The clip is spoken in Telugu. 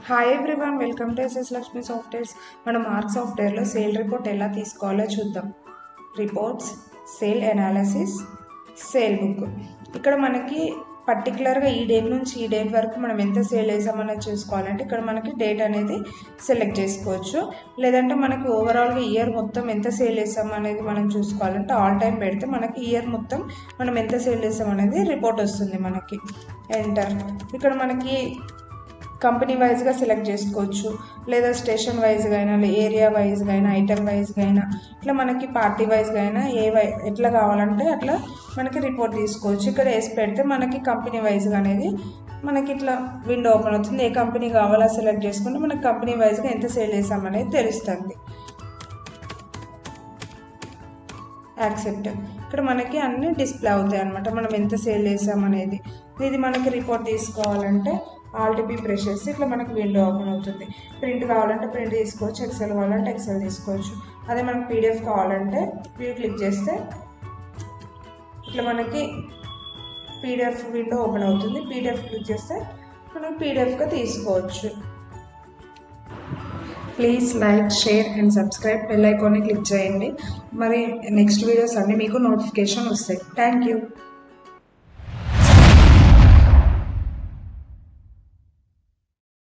Hi everyone, welcome to SS Lakshmi softwares. మనం మార్క్ సాఫ్ట్వేర్లో సేల్ రిపోర్ట్ ఎలా తీసుకోవాలో చూద్దాం. Reports, sale analysis, sale book. ఇక్కడ మనకి పర్టికులర్గా ఈ డేట్ నుంచి ఈ డేట్ వరకు మనం ఎంత సేల్ చేసామనేది చూసుకోవాలంటే ఇక్కడ మనకి డేట్ అనేది సెలెక్ట్ చేసుకోవచ్చు. లేదంటే మనకి ఓవరాల్గా ఇయర్ మొత్తం ఎంత సేల్ చేసామనేది మనం చూసుకోవాలంటే ఆల్ టైం పెడితే మనకి ఇయర్ మొత్తం మనం ఎంత సేల్ చేసామనేది రిపోర్ట్ వస్తుంది. మనకి ఎంటర్. ఇక్కడ మనకి కంపెనీ వైజ్గా సెలెక్ట్ చేసుకోవచ్చు, లేదా స్టేషన్ వైజ్గా అయినా, ఏరియా వైజ్గా అయినా, ఐటమ్ వైజ్గా అయినా, ఇట్లా మనకి పార్టీ వైజ్గా అయినా ఎట్లా కావాలంటే అట్లా మనకి రిపోర్ట్ తీసుకోవచ్చు. ఇక్కడ వేసి పెడితే మనకి కంపెనీ వైజ్గా అనేది మనకి ఇట్లా విండో ఓపెన్ అవుతుంది. ఏ కంపెనీ కావాలో సెలెక్ట్ చేసుకుంటే మనకి కంపెనీ వైజ్గా ఎంత సేల్ చేసామనేది తెలుస్తుంది. యాక్సెప్ట్. ఇక్కడ మనకి అన్నీ డిస్ప్లే అవుతాయి అన్నమాట, మనం ఎంత సేల్ చేసామనేది. ఇది మనకి రిపోర్ట్ తీసుకోవాలంటే ఆల్టీపీ ప్రెస్ చేస్తే ఇట్లా మనకి విండో ఓపెన్ అవుతుంది. ప్రింట్ కావాలంటే ప్రింట్ తీసుకోవచ్చు, ఎక్సెల్ కావాలంటే ఎక్సెల్ తీసుకోవచ్చు. అదే మనకి పీడిఎఫ్ కావాలంటే వ్యూ క్లిక్ చేస్తే ఇట్లా మనకి పీడిఎఫ్ విండో ఓపెన్ అవుతుంది. పీడిఎఫ్ క్లిక్ చేస్తే మనం పీడిఎఫ్గా తీసుకోవచ్చు. Please like, share and subscribe. Bell ఐకాన్ని క్లిక్ చేయండి. మరి నెక్స్ట్ వీడియోస్ అన్నీ మీకు నోటిఫికేషన్ వస్తాయి. Thank you.